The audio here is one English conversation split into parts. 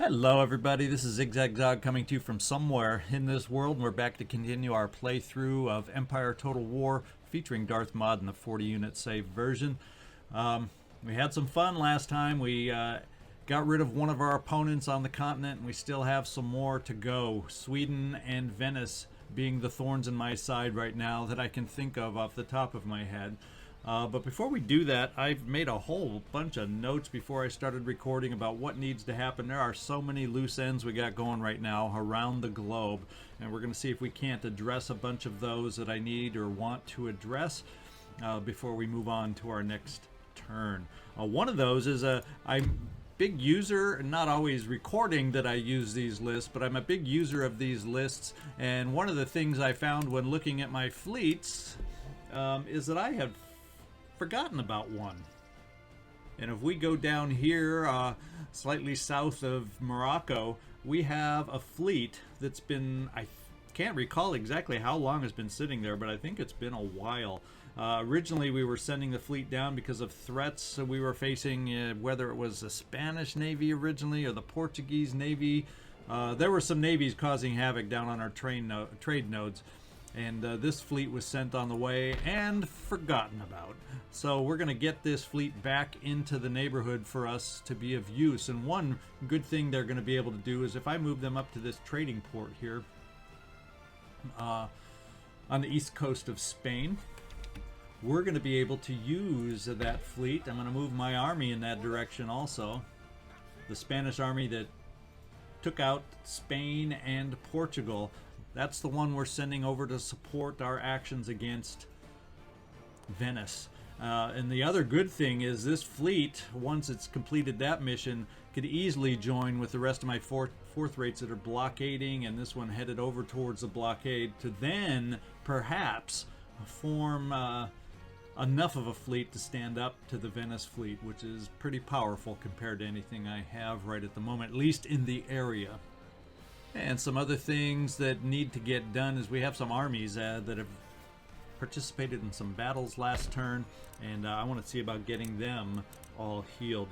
Hello everybody, this is ZigZagZog coming to you from somewhere in this world, and we're back to continue our playthrough of Empire Total War featuring Darthmod in the 40 unit save version. We had some fun last time. We got rid of one of our opponents on the continent, and we still have some more to go. Sweden and Venice being the thorns in my side right now that I can think of off the top of my head. But before we do that, I've made a whole bunch of notes before I started recording about what needs to happen. There are so many loose ends we got going right now around the globe, and we're going to see if we can't address a bunch of those that I need or want to address before we move on to our next turn. One of those is I'm big user, not always recording that I use these lists, but I'm a big user of these lists, and one of the things I found when looking at my fleets is that I have forgotten about one. And if we go down here slightly south of Morocco, we have a fleet that's been, I can't recall exactly how long it's been sitting there, but I think it's been a while. Originally we were sending the fleet down because of threats we were facing, whether it was the Spanish Navy originally or the Portuguese Navy. There were some navies causing havoc down on our trade nodes. And this fleet was sent on the way and forgotten about. So we're going to get this fleet back into the neighborhood for us to be of use. And one good thing they're going to be able to do is if I move them up to this trading port here on the east coast of Spain, we're going to be able to use that fleet. I'm going to move my army in that direction also. The Spanish army that took out Spain and Portugal. That's the one we're sending over to support our actions against Venice. And the other good thing is this fleet, once it's completed that mission, could easily join with the rest of my fourth rates that are blockading, and this one headed over towards the blockade to then perhaps form enough of a fleet to stand up to the Venice fleet, which is pretty powerful compared to anything I have right at the moment, at least in the area. And some other things that need to get done is we have some armies that have participated in some battles last turn, and I want to see about getting them all healed.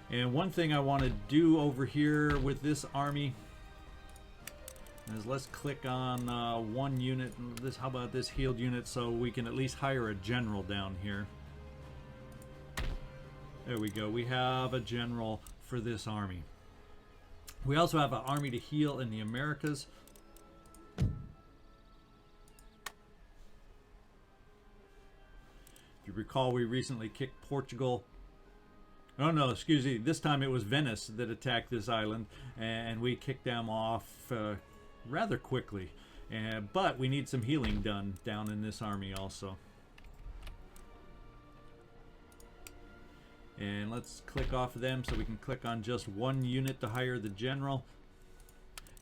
And one thing I want to do over here with this army is let's click on one unit. How about this healed unit, so we can at least hire a general down here. There we go. We have a general for this army. We also have an army to heal in the Americas. If you recall, we recently kicked Portugal. Oh no, excuse me. This time it was Venice that attacked this island, and we kicked them off rather quickly. But we need some healing done down in this army also. And let's click off of them so we can click on just one unit to hire the general.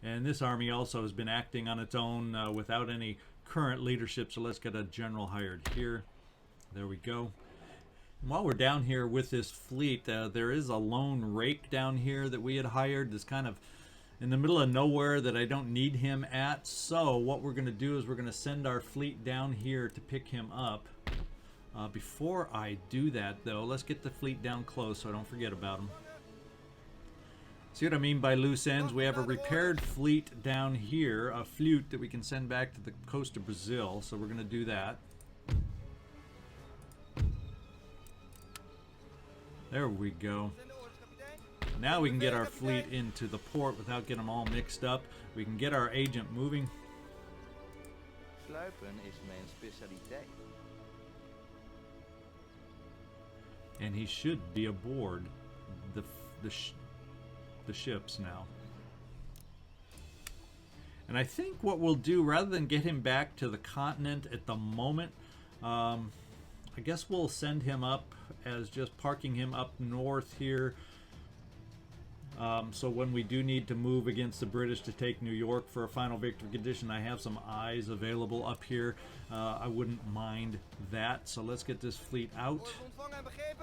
And this army also has been acting on its own without any current leadership, so let's get a general hired here. There we go. And while we're down here with this fleet, there is a lone rake down here that we had hired that's kind of in the middle of nowhere that I don't need him at. So what we're going to do is we're going to send our fleet down here to pick him up. Before I do that, though, let's get the fleet down close so I don't forget about them. See what I mean by loose ends? We have a repaired fleet down here, a flute that we can send back to the coast of Brazil, so we're going to do that. There we go. Now we can get our fleet into the port without getting them all mixed up. We can get our agent moving. Sluipen is mijn specialiteit. And he should be aboard the ships now. And I think what we'll do, rather than get him back to the continent at the moment, I guess we'll send him up as just parking him up north here. So when we do need to move against the British to take New York for a final victory condition, I have some eyes available up here. I wouldn't mind that. So let's get this fleet out.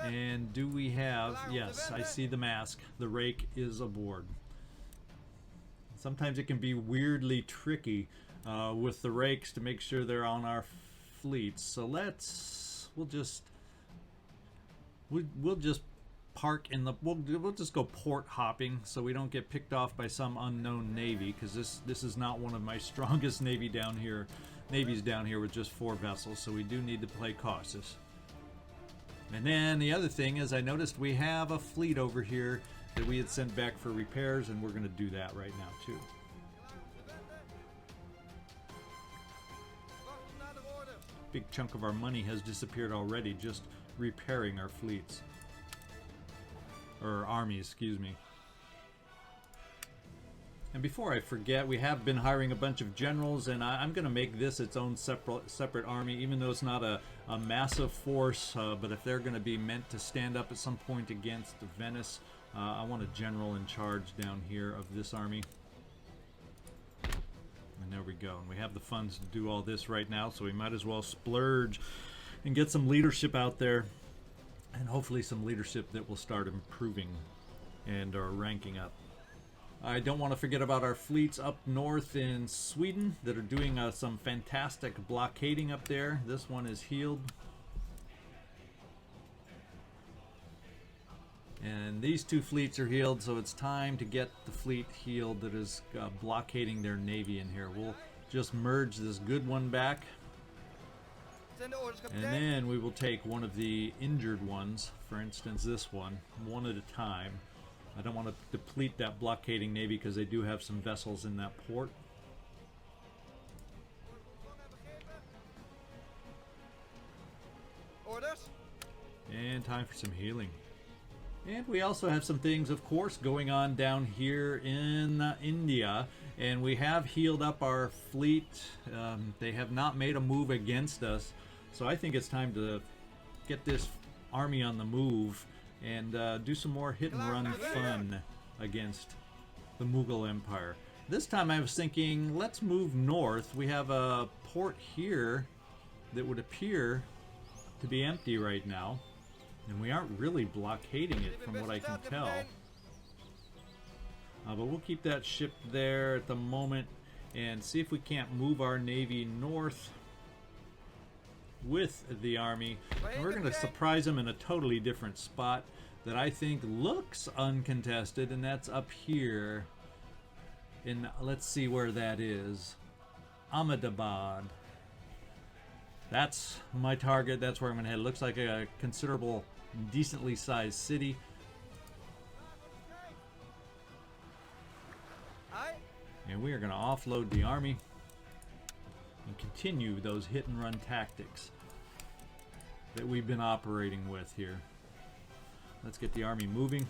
And do we have... Yes, I see the mask. The rake is aboard. Sometimes it can be weirdly tricky with the rakes to make sure they're on our fleets. So we'll just park in the... We'll just go port hopping so we don't get picked off by some unknown navy, because this is not one of my strongest navies down here with just 4 vessels, so we do need to play cautious. And then the other thing is I noticed we have a fleet over here that we had sent back for repairs, and we're going to do that right now too. Big chunk of our money has disappeared already just repairing our fleets. Or armies, excuse me. And before I forget, we have been hiring a bunch of generals, and I'm going to make this its own separate army, even though it's not a massive force, but if they're going to be meant to stand up at some point against Venice, I want a general in charge down here of this army. And there we go. And we have the funds to do all this right now, so we might as well splurge and get some leadership out there. And hopefully some leadership that will start improving and are ranking up. I don't want to forget about our fleets up north in Sweden that are doing some fantastic blockading up there. This one is healed. And these 2 fleets are healed, so it's time to get the fleet healed that is blockading their navy in here. We'll just merge this good one back. And then we will take one of the injured ones, for instance this one at a time. I don't want to deplete that blockading navy because they do have some vessels in that port. Orders. And time for some healing. And we also have some things, of course, going on down here in India. And we have healed up our fleet. They have not made a move against us. So I think it's time to get this army on the move and do some more hit-and-run fun against the Mughal Empire. This time I was thinking, let's move north. We have a port here that would appear to be empty right now. And we aren't really blockading it from what I can tell. But we'll keep that ship there at the moment and see if we can't move our navy north with the army. And we're going to surprise them in a totally different spot that I think looks uncontested, and that's up here in, let's see where that is, Ahmedabad. That's my target. That's where I'm going to head. It looks like a considerable, decently sized city. And we are going to offload the army and continue those hit and run tactics that we've been operating with here. Let's get the army moving.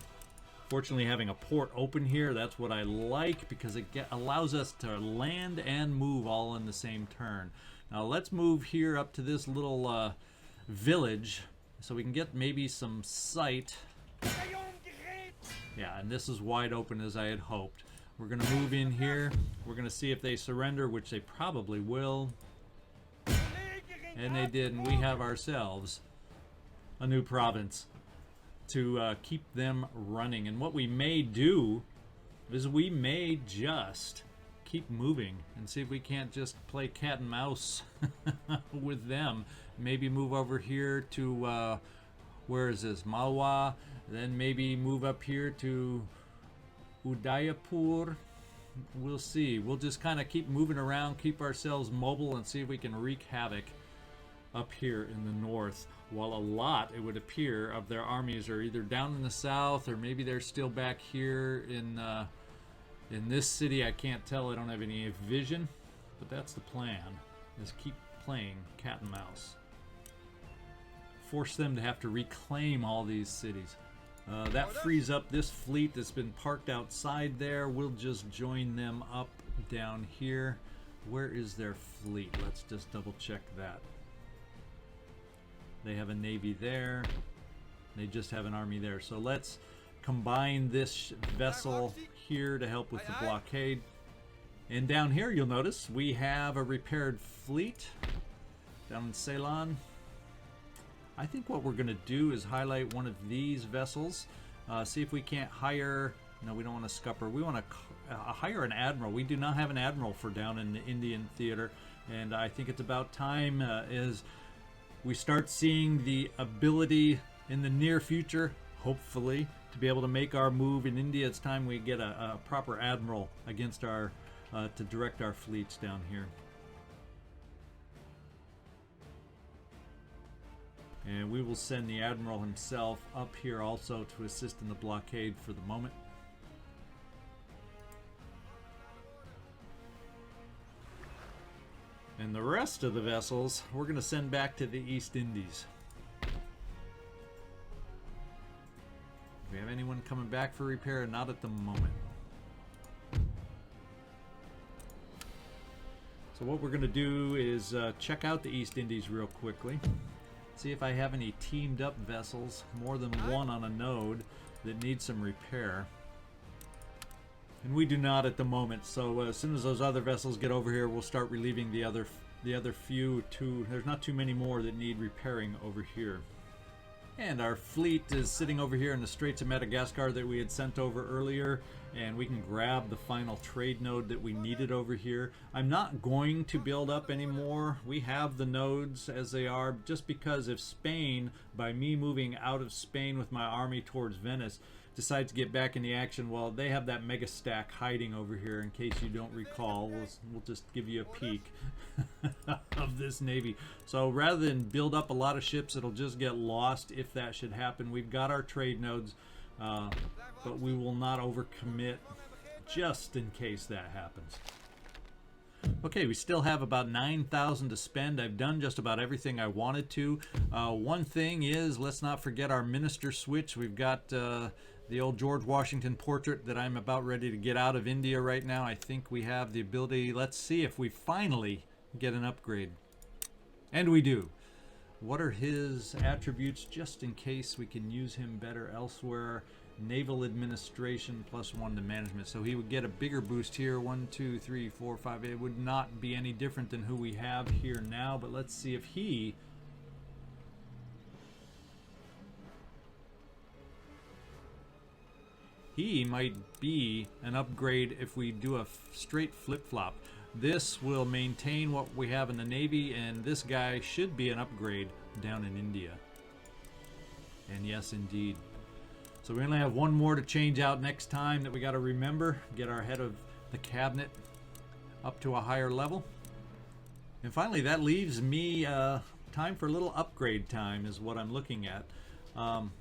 Fortunately, having a port open here, that's what I like, because it allows us to land and move all in the same turn. Now let's move here up to this little village so we can get maybe some sight. Yeah, and this is wide open as I had hoped. We're going to move in here. We're going to see if they surrender, which they probably will. And they did, and we have ourselves a new province to keep them running. And what we may do is we may just keep moving and see if we can't just play cat and mouse with them. Maybe move over here to, where is this, Malwa, then maybe move up here to Udaipur. We'll see. We'll just kind of keep moving around, keep ourselves mobile, and see if we can wreak havoc up here in the north, while a lot, it would appear, of their armies are either down in the south or maybe they're still back here in this city. I can't tell. I don't have any vision, but that's the plan, is keep playing cat and mouse. Force them to have to reclaim all these cities. That frees up this fleet that's been parked outside there. We'll just join them up down here. Where is their fleet? Let's just double check that. They have a navy there. They just have an army there. So let's combine this vessel here to help with the blockade. And down here, you'll notice we have a repaired fleet down in Ceylon. I think what we're going to do is highlight one of these vessels. See if we can't hire... No, we don't want a scupper. We want to hire an admiral. We do not have an admiral for down in the Indian theater. And I think it's about time as we start seeing the ability in the near future, hopefully, to be able to make our move in India. It's time we get a proper admiral against our to direct our fleets down here. And we will send the admiral himself up here also to assist in the blockade for the moment. And the rest of the vessels we're going to send back to the East Indies. Do we have anyone coming back for repair? Not at the moment. So what we're going to do is check out the East Indies real quickly. See if I have any teamed up vessels, more than one on a node, that need some repair. And we do not at the moment, so as soon as those other vessels get over here, we'll start relieving the other few. There's not too many more that need repairing over here. And our fleet is sitting over here in the Straits of Madagascar that we had sent over earlier, and we can grab the final trade node that we needed over here. I'm not going to build up anymore. We have the nodes as they are, just because if Spain, by me moving out of Spain with my army towards Venice, decides to get back in the action, well, they have that mega stack hiding over here. In case you don't recall, we'll just give you a peek of this navy. So rather than build up a lot of ships, it'll just get lost if that should happen. We've got our trade nodes, but we will not overcommit just in case that happens. Okay, we still have about 9,000 to spend. I've done just about everything I wanted to. One thing is, let's not forget our minister switch. We've got the old George Washington portrait that I'm about ready to get out of India right now. I think we have the ability. Let's see if we finally get an upgrade. And we do. What are his attributes, just in case we can use him better elsewhere? Naval administration +1 to management. So he would get a bigger boost here. 1, 2, 3, 4, 5. It would not be any different than who we have here now. But let's see if he... He might be an upgrade if we do a straight flip-flop. This will maintain what we have in the Navy, and this guy should be an upgrade down in India. And yes, indeed. So we only have one more to change out next time that we got to remember. Get our head of the cabinet up to a higher level. And finally, that leaves me time for a little upgrade time is what I'm looking at. I'm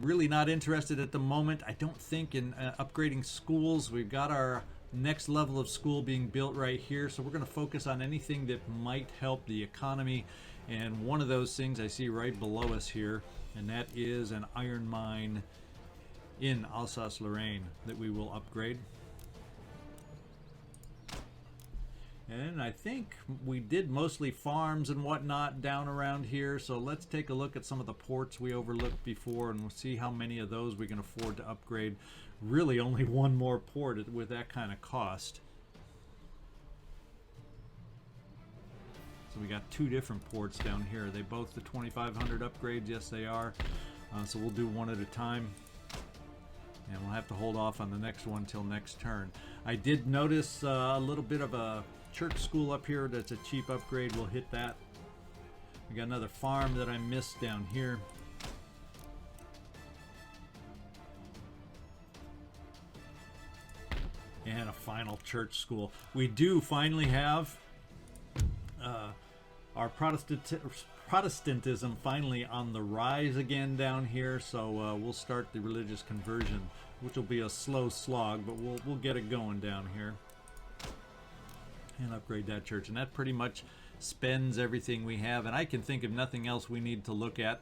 really not interested at the moment, I don't think, in upgrading schools. We've got our next level of school being built right here, so we're going to focus on anything that might help the economy. And one of those things I see right below us here, and that is an iron mine in Alsace-Lorraine that we will upgrade. And I think we did mostly farms and whatnot down around here, so let's take a look at some of the ports we overlooked before, and we'll see how many of those we can afford to upgrade. Really only one more port with that kind of cost. So we got two different ports down here. Are they both the 2,500 upgrades? Yes, they are. So we'll do one at a time. And we'll have to hold off on the next one till next turn. I did notice a little bit of a church school up here. That's a cheap upgrade. We'll hit that. We got another farm that I missed down here. And a final church school. We do finally have our Protestantism finally on the rise again down here. So we'll start the religious conversion, which will be a slow slog, but we'll get it going down here. And upgrade that church. And that pretty much spends everything we have. And I can think of nothing else we need to look at.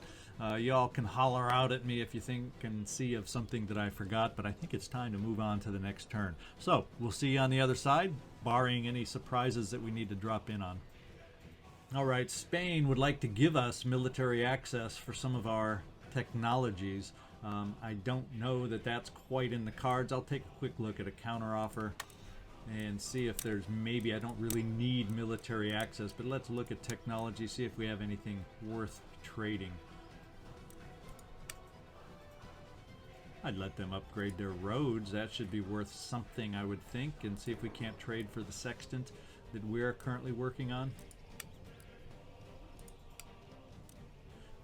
Y'all can holler out at me if you think and see of something that I forgot, but I think it's time to move on to the next turn. So we'll see you on the other side, barring any surprises that we need to drop in on. All right, Spain would like to give us military access for some of our technologies. I don't know that that's quite in the cards. I'll take a quick look at a counteroffer and see if there's maybe, I don't really need military access, but let's look at technology, see if we have anything worth trading. I'd let them upgrade their roads. That should be worth something, I would think, and see if we can't trade for the sextant that we're currently working on.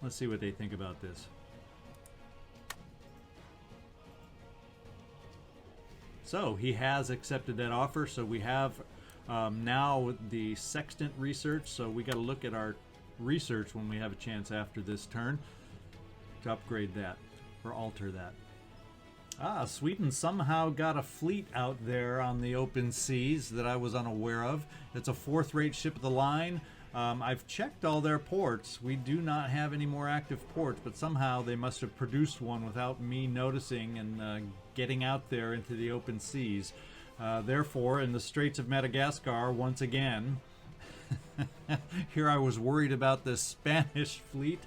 Let's see what they think about this. So he has accepted that offer. So we have now the sextant research. So we got to look at our research when we have a chance after this turn to upgrade that or alter that. Sweden somehow got a fleet out there on the open seas that I was unaware of. It's a 4th-rate ship of the line. I've checked all their ports. We do not have any more active ports, but somehow they must have produced one without me noticing and getting out there into the open seas. Therefore, in the Straits of Madagascar, once again, here I was worried about the Spanish fleet.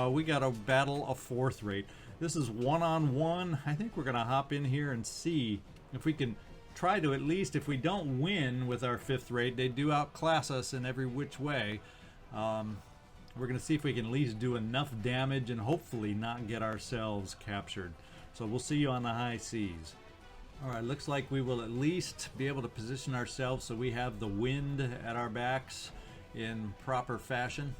We got to battle a 4th-rate. This is one-on-one. I think we're going to hop in here and see if we can try to, at least if we don't win with our 5th rate, they do outclass us in every which way. We're going to see if we can at least do enough damage and hopefully not get ourselves captured. So we'll see you on the high seas. Alright, looks like we will at least be able to position ourselves so we have the wind at our backs in proper fashion.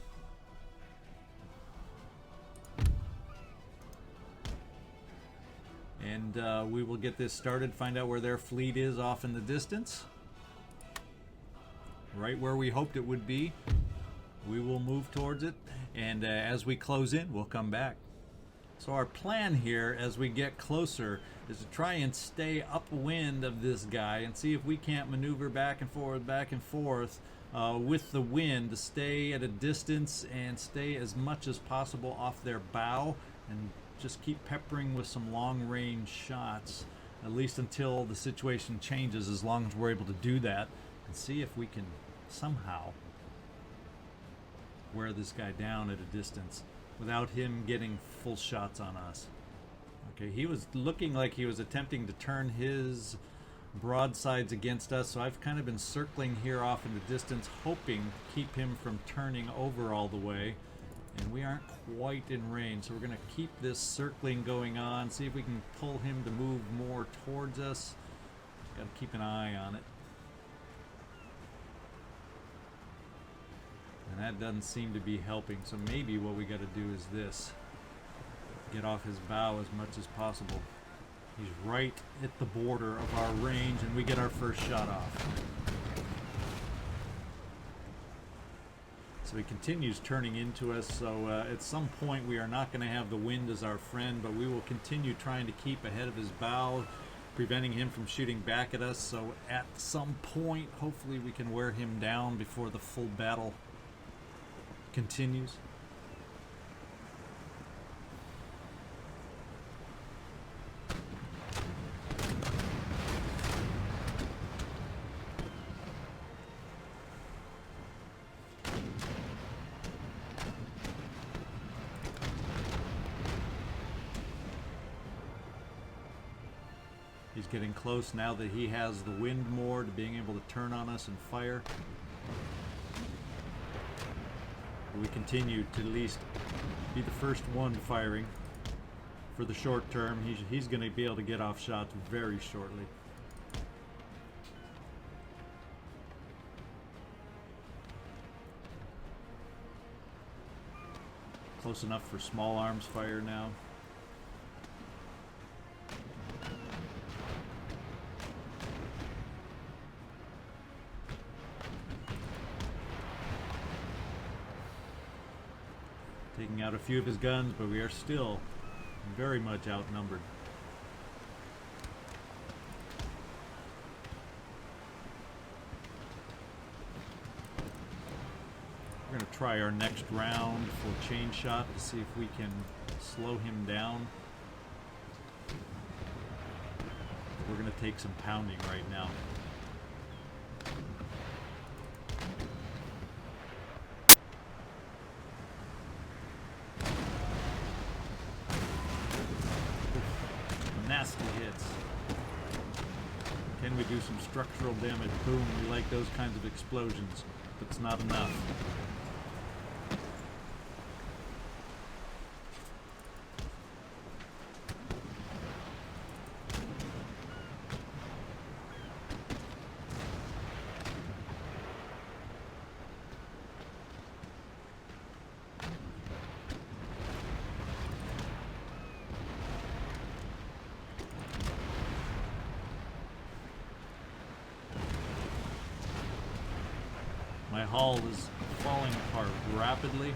And we will get this started, find out where their fleet is off in the distance. Right where we hoped it would be. We will move towards it, and as we close in, we'll come back. So our plan here, as we get closer, is to try and stay upwind of this guy and see if we can't maneuver back and forth with the wind to stay at a distance and stay as much as possible off their bow and just keep peppering with some long-range shots, at least until the situation changes, as long as we're able to do that, and see if we can somehow wear this guy down at a distance without him getting full shots on us. Okay, he was looking like he was attempting to turn his broadsides against us, so I've kind of been circling here off in the distance, hoping to keep him from turning over all the way. And we aren't quite in range, so we're going to keep this circling going on, see if we can pull him to move more towards us. Got to keep an eye on it. And that doesn't seem to be helping, so maybe what we got to do is this. Get off his bow as much as possible. He's right at the border of our range, and we get our first shot off. So he continues turning into us, so at some point we are not going to have the wind as our friend, but we will continue trying to keep ahead of his bow, preventing him from shooting back at us. So at some point, hopefully we can wear him down before the full battle continues. He's getting close now that he has the wind more to being able to turn on us and fire. But we continue to at least be the first one firing for the short term. He's going to be able to get off shots very shortly. Close enough for small arms fire now. Taking out a few of his guns, but we are still very much outnumbered. We're going to try our next round for chain shot to see if we can slow him down. We're going to take some pounding right now. Nasty hits. Can we do some structural damage? Boom, we like those kinds of explosions, but it's not enough. My hull is falling apart rapidly.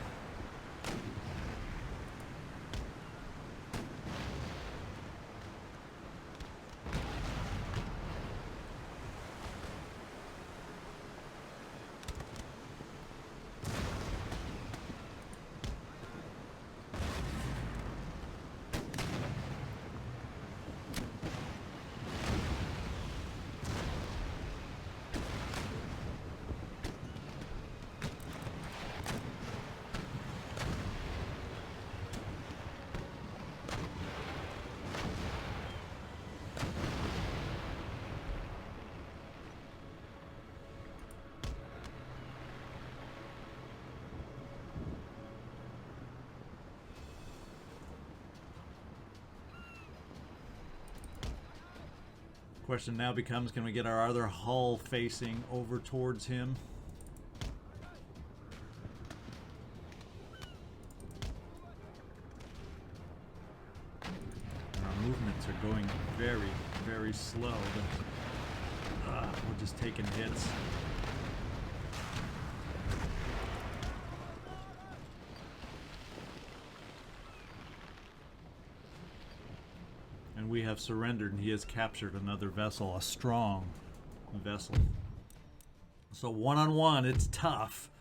Question now becomes, can we get our other hull facing over towards him? And our movements are going very, very slow, but we're just taking hits. And we have surrendered, and he has captured another vessel, a strong vessel. So one-on-one, it's tough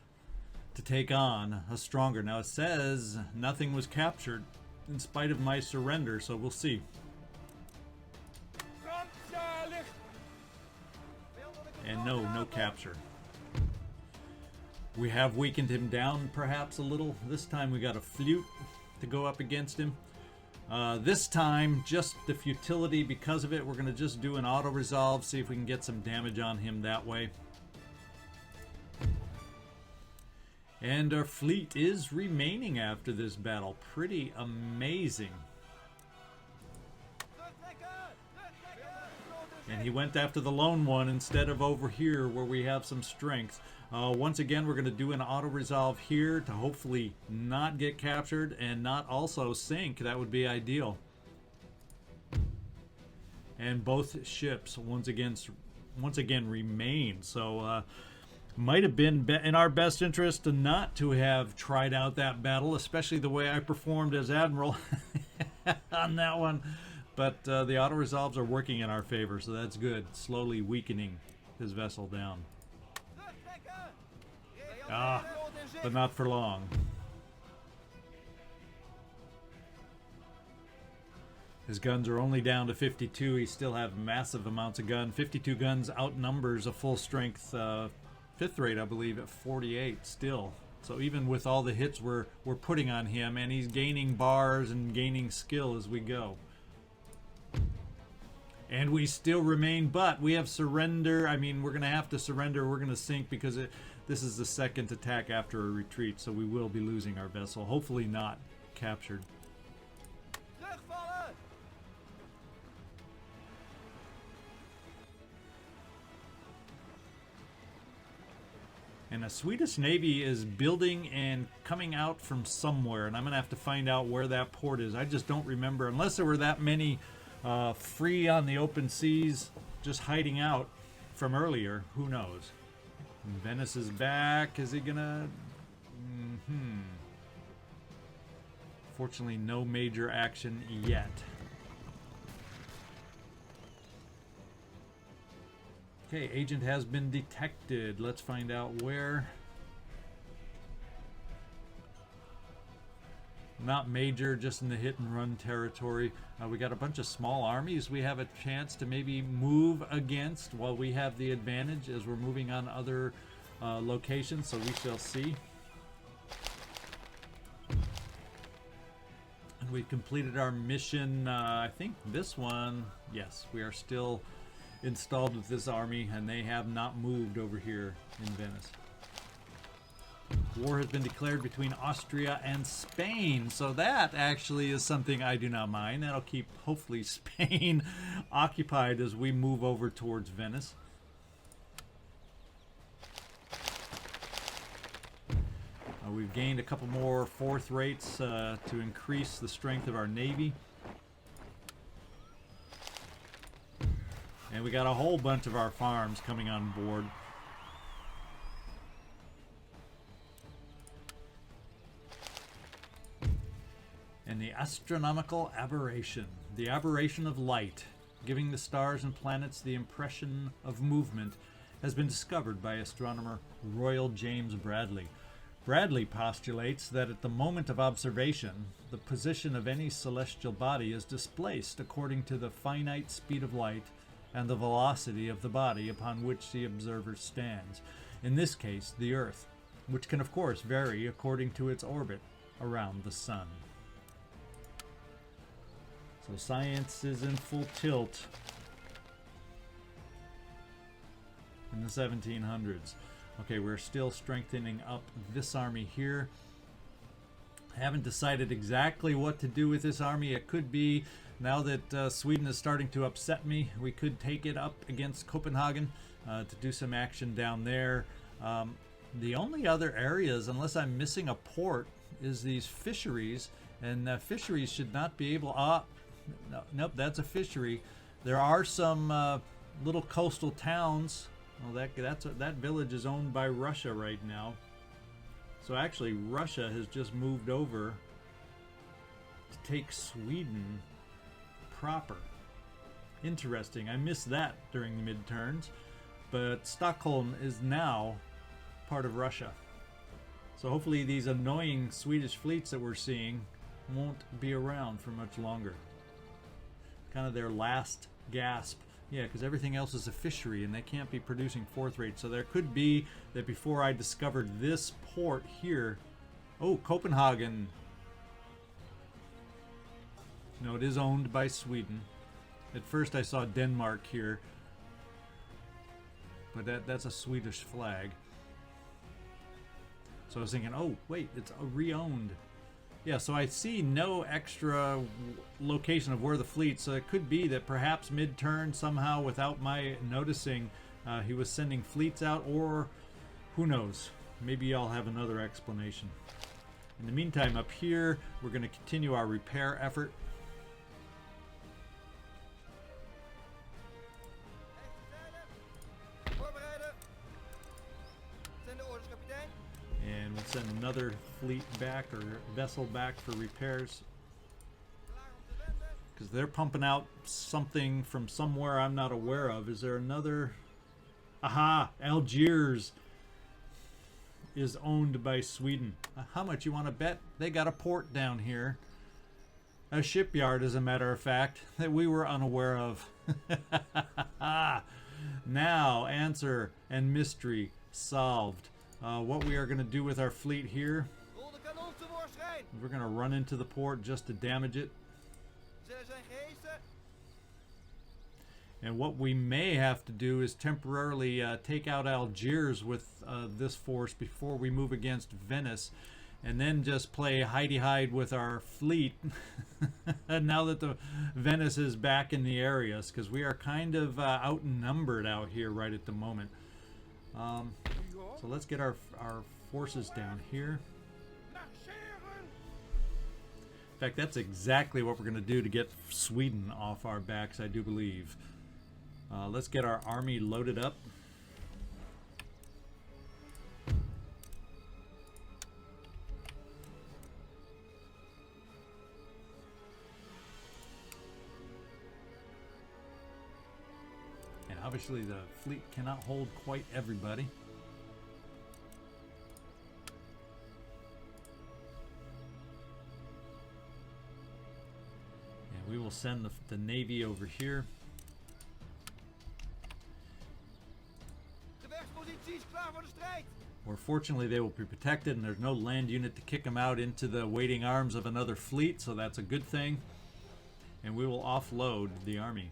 to take on a stronger. Now it says nothing was captured in spite of my surrender, so we'll see. And no capture. We have weakened him down perhaps a little. This time we got a flute to go up against him. This time, just the futility because of it, we're going to just do an auto-resolve, see if we can get some damage on him that way. And our fleet is remaining after this battle. Pretty amazing. And he went after the lone one instead of over here where we have some strength. Once again, we're going to do an auto-resolve here to hopefully not get captured and not also sink. That would be ideal. And both ships once again remain. So might have been in our best interest not to have tried out that battle, especially the way I performed as Admiral on that one. But the auto-resolves are working in our favor, so that's good. Slowly weakening his vessel down. But not for long. His guns are only down to 52. He still have massive amounts of gun. 52 guns outnumbers a full strength 5th rate, I believe, at 48 still. So even with all the hits we're putting on him, and he's gaining bars and gaining skill as we go. And we still remain, but we have surrender. I mean, we're going to have to surrender. We're going to sink because this is the second attack after a retreat, so we will be losing our vessel. Hopefully not captured. And the Swedish Navy is building and coming out from somewhere, and I'm going to have to find out where that port is. I just don't remember, unless there were that many free on the open seas just hiding out from earlier. Who knows? And Venice is back. Is he gonna... Fortunately, no major action yet. Okay, agent has been detected. Let's find out where. Not major, just in the hit and run territory. We got a bunch of small armies we have a chance to maybe move against while we have the advantage as we're moving on other locations, so we shall see. And we've completed our mission. I think this one, yes, we are still installed with this army, and they have not moved over here in Venice. War has been declared between Austria and Spain, so that actually is something I do not mind. That'll keep, hopefully, Spain occupied as we move over towards Venice. We've gained a couple more 4th rates to increase the strength of our Navy. And we got a whole bunch of our farms coming on board. And the astronomical aberration, the aberration of light, giving the stars and planets the impression of movement, has been discovered by astronomer Royal James Bradley. Bradley postulates that at the moment of observation, the position of any celestial body is displaced according to the finite speed of light and the velocity of the body upon which the observer stands. In this case, the Earth, which can of course vary according to its orbit around the Sun. So science is in full tilt in the 1700s. Okay, we're still strengthening up this army here. I haven't decided exactly what to do with this army. It could be, now that Sweden is starting to upset me, we could take it up against Copenhagen to do some action down there. The only other areas, unless I'm missing a port, is these fisheries. And fisheries should not be able... nope, that's a fishery. There are some little coastal towns. Well, that village is owned by Russia right now. So actually, Russia has just moved over to take Sweden proper. Interesting. I missed that during the midterms. But Stockholm is now part of Russia. So hopefully these annoying Swedish fleets that we're seeing won't be around for much longer. Kind of their last gasp. Yeah, because everything else is a fishery and they can't be producing fourth rate. So there could be that before I discovered this port here. Oh, Copenhagen. No, it is owned by Sweden. At first I saw Denmark here. But that's a Swedish flag. So I was thinking, oh, wait, it's re-owned. Yeah, so I see no extra location of where the fleet, so it could be that perhaps mid-turn somehow without my noticing he was sending fleets out, or who knows, maybe I'll have another explanation. In the meantime, up here, we're going to continue our repair effort. And we'll send another fleet back, or vessel back, for repairs. Because they're pumping out something from somewhere I'm not aware of. Is there another? Aha! Algiers is owned by Sweden. How much you want to bet? They got a port down here. A shipyard, as a matter of fact, that we were unaware of. Now, answer and mystery solved. What we are going to do with our fleet here, we're going to run into the port just to damage it. And what we may have to do is temporarily take out Algiers with this force before we move against Venice, and then just play hidey-hide with our fleet now that the Venice is back in the areas, because we are kind of outnumbered out here right at the moment. So let's get our forces down here. In fact, that's exactly what we're going to do to get Sweden off our backs, I do believe. Let's get our army loaded up. And obviously the fleet cannot hold quite everybody. We will send the Navy over here. Where fortunately they will be protected and there's no land unit to kick them out into the waiting arms of another fleet, so that's a good thing. And we will offload the army.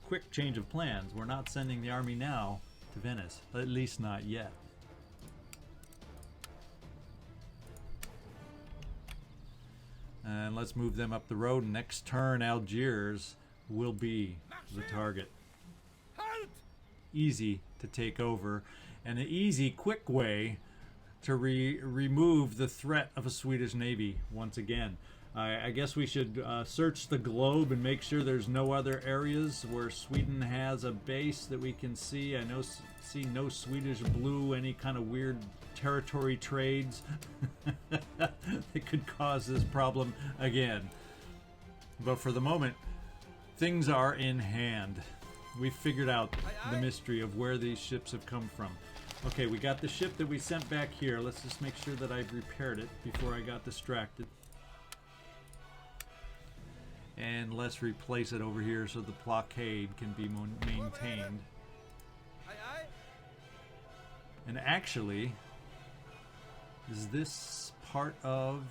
Quick change of plans. We're not sending the army now to Venice, at least not yet. And let's move them up the road. Next turn, Algiers will be the target. Easy to take over, and an easy, quick way to remove the threat of a Swedish Navy once again. I guess we should search the globe and make sure there's no other areas where Sweden has a base that we can see. I know see no Swedish blue, any kind of weird territory trades that could cause this problem again. But for the moment, things are in hand. We've figured out the mystery of where these ships have come from. Okay, we got the ship that we sent back here. Let's just make sure that I've repaired it before I got distracted. And let's replace it over here so the blockade can be maintained. And actually, is this part of...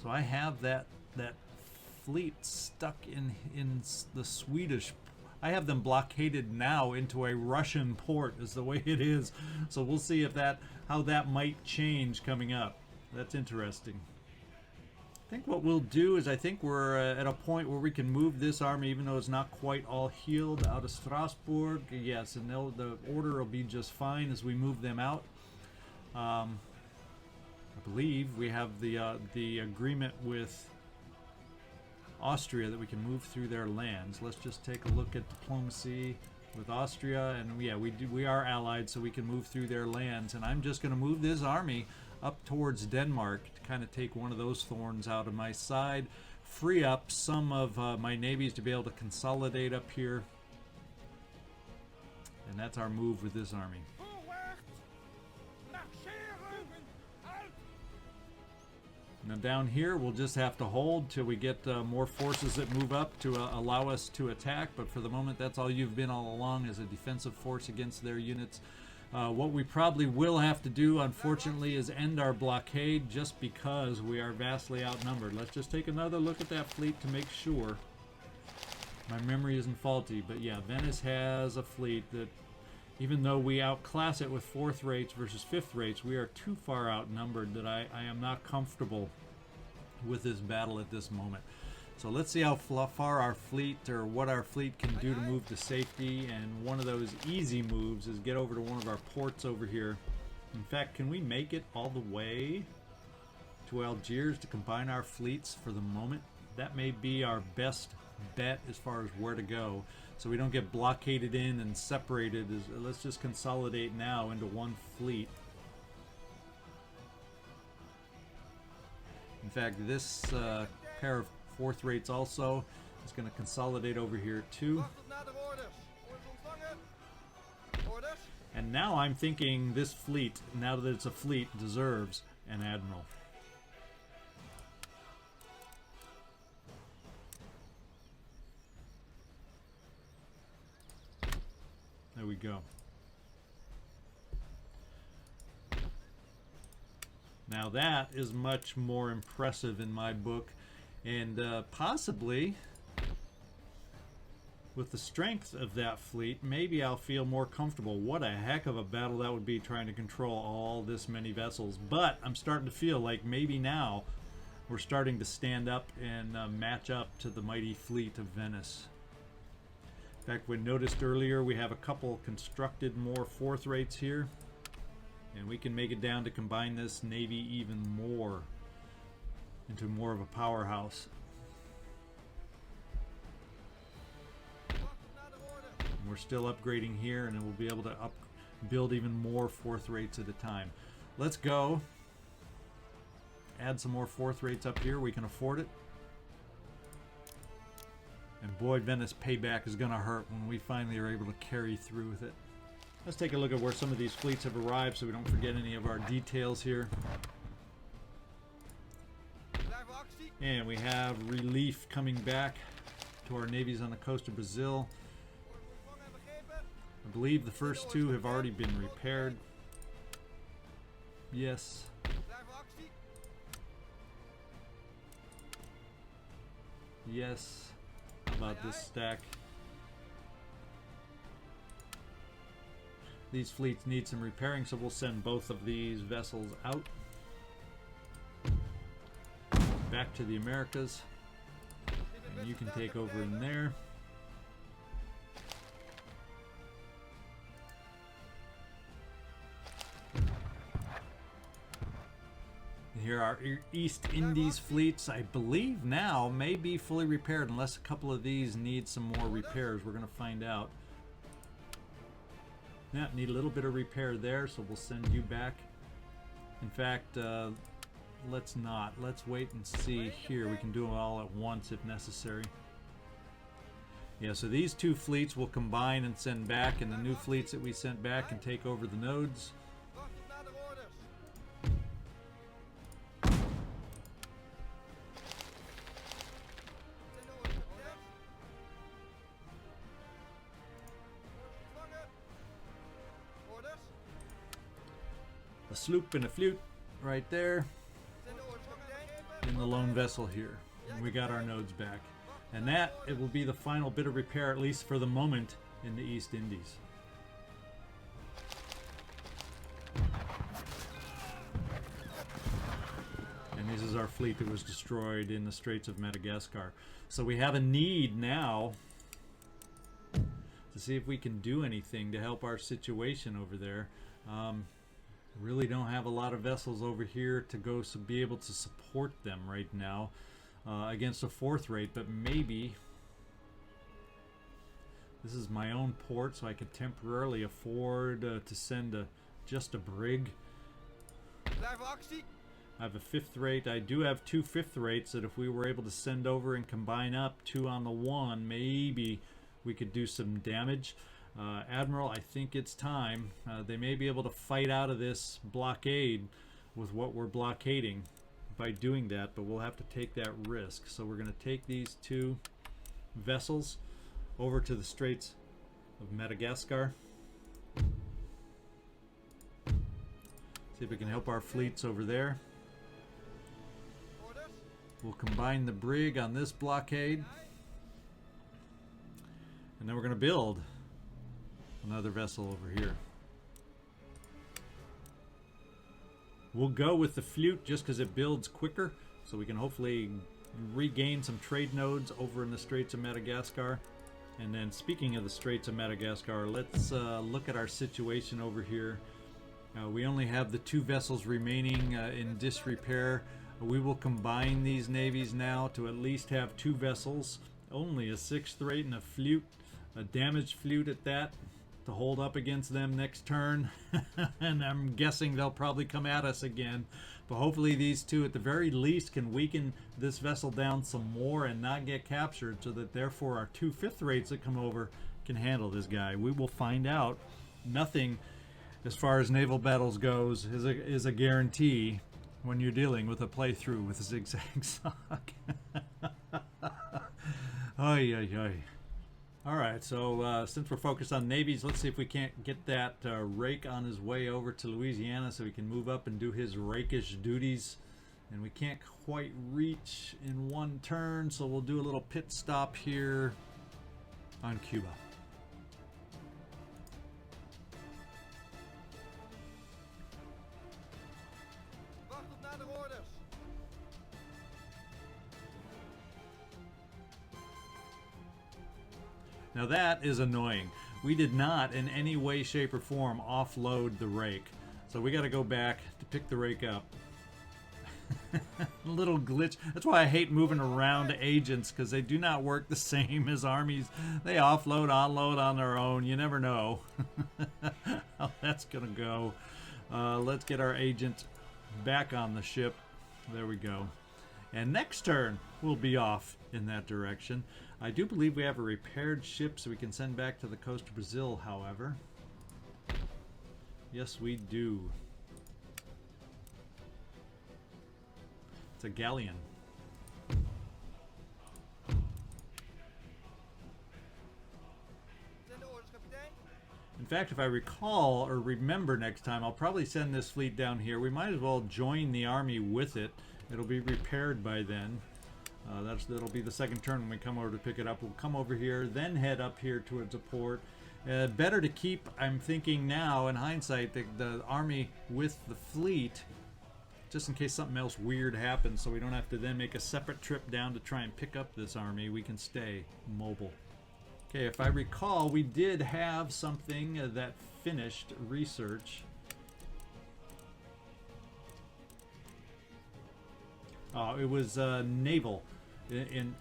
So I have that fleet stuck in the Swedish... I have them blockaded now into a Russian port is the way it is. So we'll see if how that might change coming up. That's interesting. I think what we'll do is I think we're at a point where we can move this army, even though it's not quite all healed, out of Strasbourg. Yes, and the order will be just fine as we move them out. I believe we have the agreement with Austria that we can move through their lands. Let's just take a look at diplomacy with Austria, and yeah, we are allied, so we can move through their lands. And I'm just going to move this army up towards Denmark to kind of take one of those thorns out of my side, free up some of my navies to be able to consolidate up here. And that's our move with this army. Now down here we'll just have to hold till we get more forces that move up to allow us to attack, but for the moment that's all you've been all along, is a defensive force against their units. What we probably will have to do, unfortunately, is end our blockade just because we are vastly outnumbered. Let's just take another look at that fleet to make sure my memory isn't faulty. But yeah, Venice has a fleet that, even though we outclass it with 4th rates versus 5th rates, we are too far outnumbered that I am not comfortable with this battle at this moment. So let's see how far our fleet, or what our fleet can do to move to safety. And one of those easy moves is get over to one of our ports over here. In fact, can we make it all the way to Algiers to combine our fleets for the moment? That may be our best bet as far as where to go, so we don't get blockaded in and separated. Let's just consolidate now into one fleet. In fact, this pair of 4th rates also is going to consolidate over here too. And now I'm thinking this fleet, now that it's a fleet, deserves an admiral. There we go. Now that is much more impressive in my book, and possibly with the strength of that fleet, maybe I'll feel more comfortable. What a heck of a battle that would be, trying to control all this many vessels. But I'm starting to feel like maybe now we're starting to stand up and match up to the mighty fleet of Venice. In fact, we noticed earlier we have a couple constructed more 4th rates here, and we can make it down to combine this navy even more into more of a powerhouse. And we're still upgrading here, and then we'll be able to build even more 4th rates at a time. Let's go add some more 4th rates up here. We can afford it. And boy, Venice payback is going to hurt when we finally are able to carry through with it. Let's take a look at where some of these fleets have arrived so we don't forget any of our details here. And we have relief coming back to our navies on the coast of Brazil. I believe the first 2 have already been repaired. Yes. Yes. How about this stack? These fleets need some repairing, so we'll send both of these vessels out. Back to the Americas. And you can take over in there. here. Our East Indies fleets, I believe now, may be fully repaired unless a couple of these need some more repairs. We're going to find out. Yeah, need a little bit of repair there, so we'll send you back. In fact, let's not. Let's wait and see here. We can do them all at once if necessary. Yeah, so these two fleets will combine and send back, and the new fleets that we sent back can take over the nodes. A sloop and a flute right there. In the lone vessel here. And we got our nodes back. And that, it will be the final bit of repair, at least for the moment, in the East Indies. And this is our fleet that was destroyed in the Straits of Madagascar. So we have a need now to see if we can do anything to help our situation over there. Really don't have a lot of vessels over here to go be able to support them right now against a fourth rate, but maybe this is my own port, so I could temporarily afford to send just a brig. I have a fifth rate. I do have two fifth rates that if we were able to send over and combine up, 2 on the 1, maybe we could do some damage. Admiral, I think it's time. They may be able to fight out of this blockade with what we're blockading by doing that, but we'll have to take that risk. So we're going to take these two vessels over to the Straits of Madagascar. See if we can help our fleets over there. We'll combine the brig on this blockade. And then we're going to build another vessel over here. We'll go with the flute just because it builds quicker, so we can hopefully regain some trade nodes over in the Straits of Madagascar. And then speaking of the Straits of Madagascar, let's look at our situation over here. We only have the 2 vessels remaining in disrepair. We will combine these navies now to at least have 2 vessels, only a 6th rate and a flute, a damaged flute at that, to hold up against them next turn. And I'm guessing they'll probably come at us again, but hopefully these 2 at the very least can weaken this vessel down some more and not get captured, so that therefore our 2 fifth rates that come over can handle this guy. We will find out. Nothing as far as naval battles goes is a guarantee when you're dealing with a playthrough with ZigZagZog. Oy, oy, oy. Alright, so since we're focused on navies, let's see if we can't get that rake on his way over to Louisiana so he can move up and do his rakish duties. And we can't quite reach in one turn, so we'll do a little pit stop here on Cuba. Now that is annoying. We did not in any way, shape, or form offload the rake. So we got to go back to pick the rake up. A little glitch. That's why I hate moving around agents, because they do not work the same as armies. They offload, unload on their own. You never know how that's going to go. Let's get our agent back on the ship. There we go. And next turn, we'll be off in that direction. I do believe we have a repaired ship so we can send back to the coast of Brazil, however. Yes, we do. It's a galleon. In fact, if I recall or remember next time, I'll probably send this fleet down here. We might as well join the army with it. It'll be repaired by then. That'll be the second turn when we come over to pick it up. We'll come over here, then head up here towards a port. Better to keep, I'm thinking now, in hindsight, the army with the fleet, just in case something else weird happens, so we don't have to then make a separate trip down to try and pick up this army. We can stay mobile. Okay, if I recall, we did have something that finished research. It was naval. In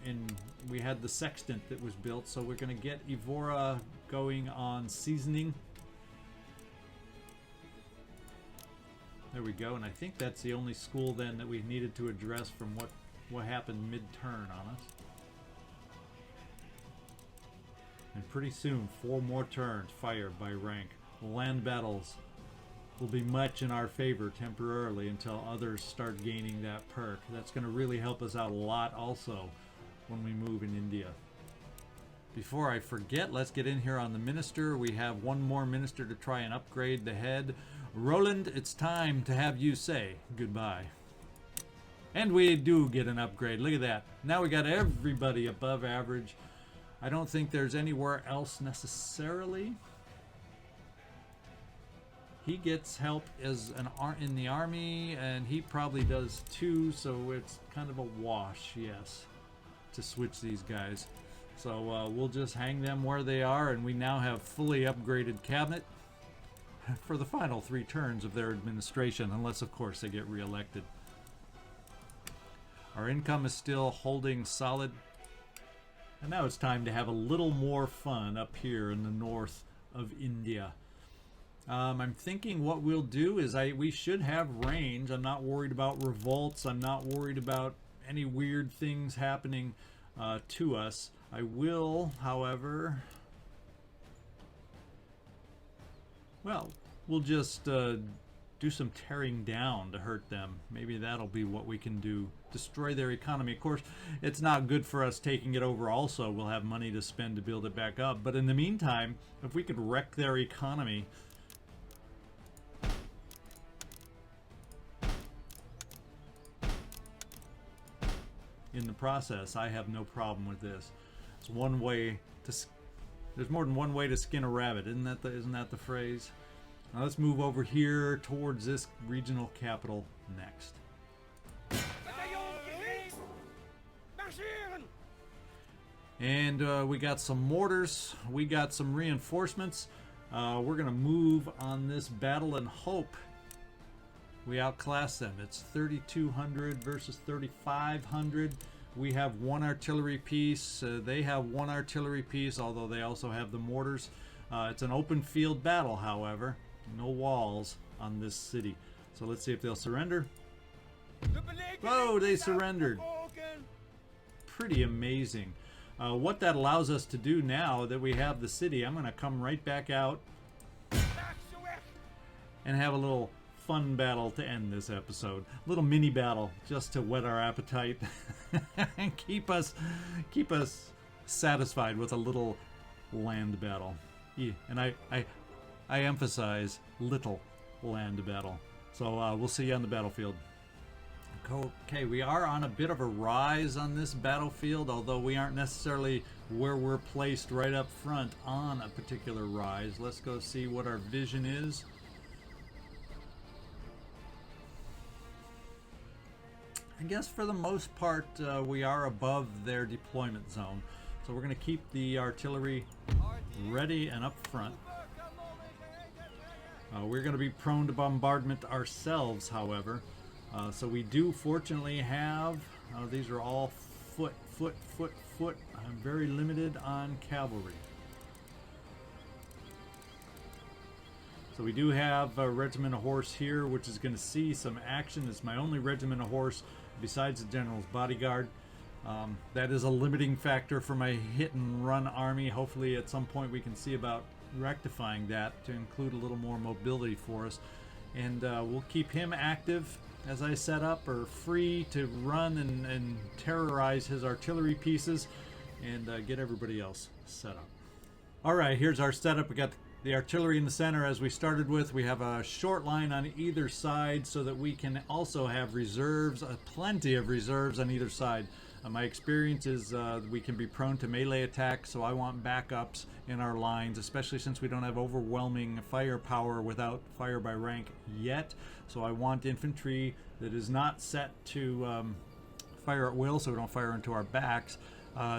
we had the sextant that was built, so we're going to get Evora going on seasoning. There we go, and I think that's the only school then that we needed to address from what happened mid-turn on us. And pretty soon, 4 more turns fired by rank. Land battles will be much in our favor temporarily until others start gaining that perk. That's going to really help us out a lot also when we move in India. Before I forget, let's get in here on the minister. We have one more minister to try and upgrade the head. Roland, it's time to have you say goodbye. And we do get an upgrade. Look at that. Now we got everybody above average. I don't think there's anywhere else necessarily. He gets help as in the army, and he probably does too, so it's kind of a wash, yes, to switch these guys. So we'll just hang them where they are, and we now have fully upgraded cabinet for the final 3 turns of their administration, unless of course they get reelected. Our income is still holding solid, and now it's time to have a little more fun up here in the north of India. I'm thinking what we'll do is we should have range. I'm not worried about revolts. I'm not worried about any weird things happening to us. I will, however, well, we'll just do some tearing down to hurt them. Maybe that'll be what we can do. Destroy their economy. Of course, it's not good for us taking it over also. We'll have money to spend to build it back up. But in the meantime, if we could wreck their economy, in the process, I have no problem with this. It's one way to. There's more than one way to skin a rabbit, isn't that the phrase? Now let's move over here towards this regional capital next. And we got some mortars. We got some reinforcements. We're gonna move on this battle and hope we outclass them. It's 3,200 versus 3,500. We have 1 artillery piece. They have 1 artillery piece, although they also have the mortars. It's an open field battle, however. No walls on this city. So let's see if they'll surrender. Oh, they surrendered. Pretty amazing. What that allows us to do now that we have the city, I'm going to come right back out and have a little fun battle to end this episode. A little mini battle just to whet our appetite and keep us satisfied with a little land battle. Yeah, and I emphasize little land battle. So we'll see you on the battlefield. Okay, we are on a bit of a rise on this battlefield, although we aren't necessarily where we're placed right up front on a particular rise. Let's go see what our vision is. I guess for the most part we are above their deployment zone. So we're going to keep the artillery ready and up front. We're going to be prone to bombardment ourselves, however. So we do fortunately have, these are all foot. I'm very limited on cavalry. So we do have a regiment of horse here, which is going to see some action. It's my only regiment of horse besides the general's bodyguard. That is a limiting factor for my hit and run army. Hopefully at some point we can see about rectifying that to include a little more mobility for us. And we'll keep him active as I set up, or free to run and terrorize his artillery pieces and get everybody else set up. Alright, here's our setup. We got the artillery in the center as we started with. We have a short line on either side so that we can also have reserves, plenty of reserves on either side. My experience is we can be prone to melee attacks, so I want backups in our lines, especially since we don't have overwhelming firepower without fire by rank yet. So I want infantry that is not set to fire at will, so we don't fire into our backs,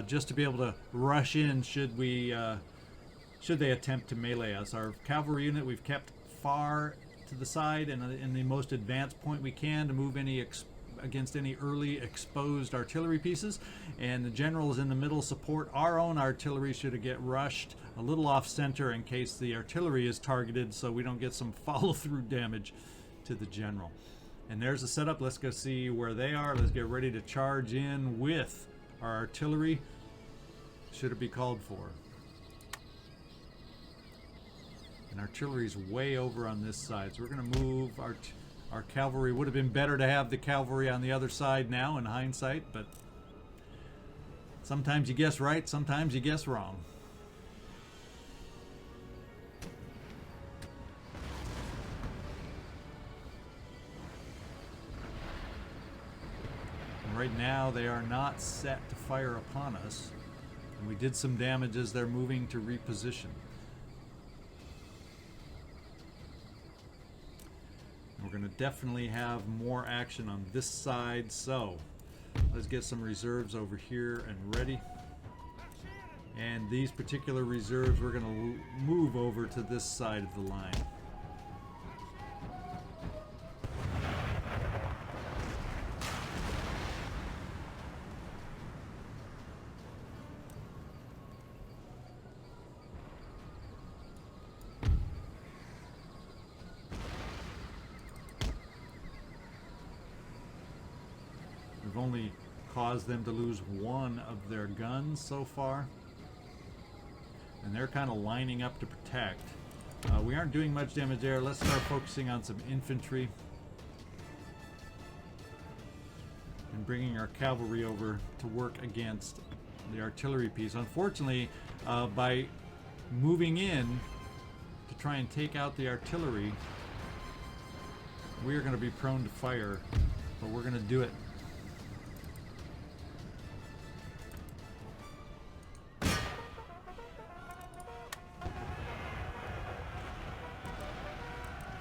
just to be able to rush in should they attempt to melee us. Our cavalry unit we've kept far to the side and in the most advanced point we can to move any against any early exposed artillery pieces, and the generals in the middle support our own artillery should it get rushed a little off center in case the artillery is targeted, so we don't get some follow-through damage to the general. And there's the setup. Let's go see where they are. Let's get ready to charge in with our artillery should it be called for. And artillery's way over on this side, so we're going to move our cavalry. Would have been better to have the cavalry on the other side now in hindsight, but sometimes you guess right, sometimes you guess wrong. And right now they are not set to fire upon us, and we did some damage as they're moving to reposition. We're going to definitely have more action on this side, so let's get some reserves over here and ready. And these particular reserves we're going to move over to this side of the line. We've only caused them to lose one of their guns so far, and they're kind of lining up to protect. We aren't doing much damage there. Let's start focusing on some infantry and bringing our cavalry over to work against the artillery piece. Unfortunately, by moving in to try and take out the artillery, we are going to be prone to fire, but we're going to do it.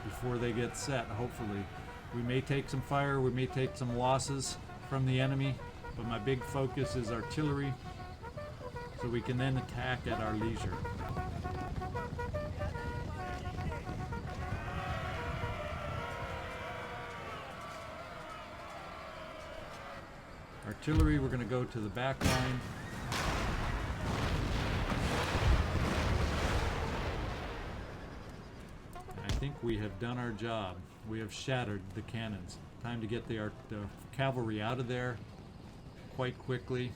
Before they get set, hopefully. We may take some fire, we may take some losses from the enemy, but my big focus is artillery, so we can then attack at our leisure. Artillery, we're going to go to the back line. I think we have done our job. We have shattered the cannons. Time to get the cavalry out of there quite quickly.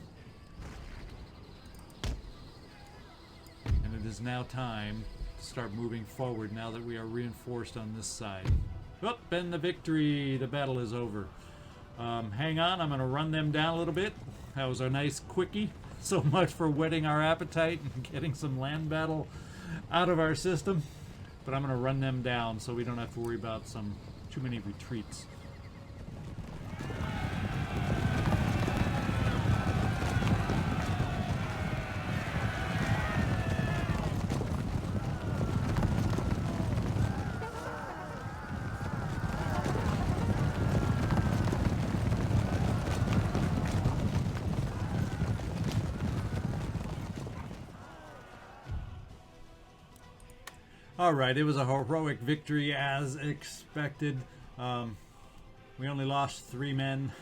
And it is now time to start moving forward now that we are reinforced on this side. Up and the victory! The battle is over. Hang on, I'm going to run them down a little bit. That was a nice quickie. So much for whetting our appetite and getting some land battle out of our system. But I'm going to run them down so we don't have to worry about too many retreats. Alright, it was a heroic victory as expected. We only lost 3 men.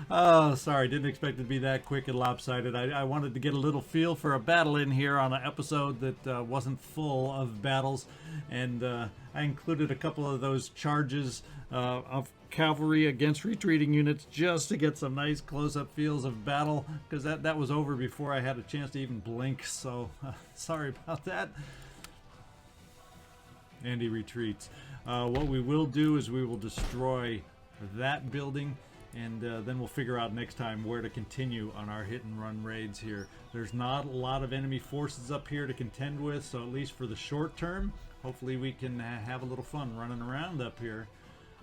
Oh, sorry, didn't expect it to be that quick and lopsided. I wanted to get a little feel for a battle in here on an episode that wasn't full of battles, and I included a couple of those charges of cavalry against retreating units just to get some nice close-up feels of battle, because that was over before I had a chance to even blink, so sorry about that. And he retreats. What we will do is we will destroy that building, and then we'll figure out next time where to continue on our hit and run raids here. There's not a lot of enemy forces up here to contend with, so at least for the short term, hopefully we can have a little fun running around up here.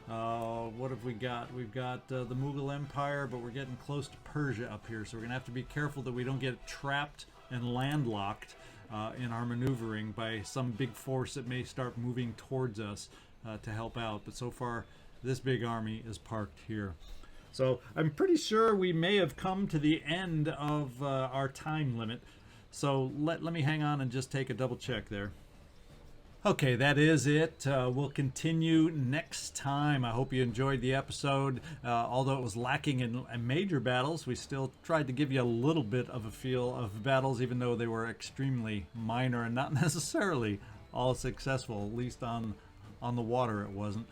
What have we got? We've got the Mughal Empire, but we're getting close to Persia up here, so we're going to have to be careful that we don't get trapped and landlocked in our maneuvering by some big force that may start moving towards us to help out. But so far, this big army is parked here. So I'm pretty sure we may have come to the end of our time limit. So let me hang on and just take a double check there. Okay, that is it. We'll continue next time. I hope you enjoyed the episode. Although it was lacking in major battles, we still tried to give you a little bit of a feel of battles, even though they were extremely minor and not necessarily all successful. At least on the water, it wasn't.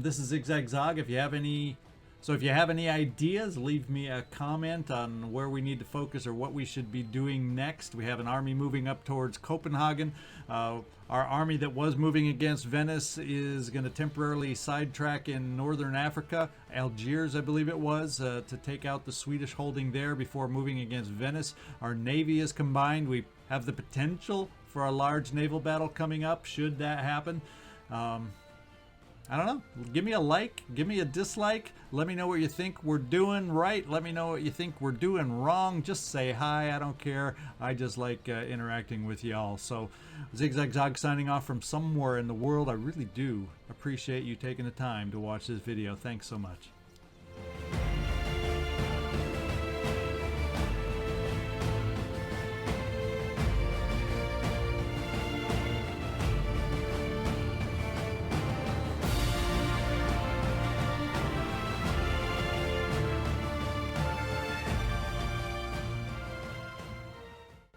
This is ZigZagZog. If you have any ideas, leave me a comment on where we need to focus or what we should be doing next. We have an army moving up towards Copenhagen. Our army that was moving against Venice is going to temporarily sidetrack in northern Africa, Algiers, I believe it was, to take out the Swedish holding there before moving against Venice. Our navy is combined. We have the potential for a large naval battle coming up, should that happen. I don't know. Give me a like. Give me a dislike. Let me know what you think we're doing right. Let me know what you think we're doing wrong. Just say hi. I don't care. I just like interacting with y'all. So, ZigZagZog signing off from somewhere in the world. I really do appreciate you taking the time to watch this video. Thanks so much.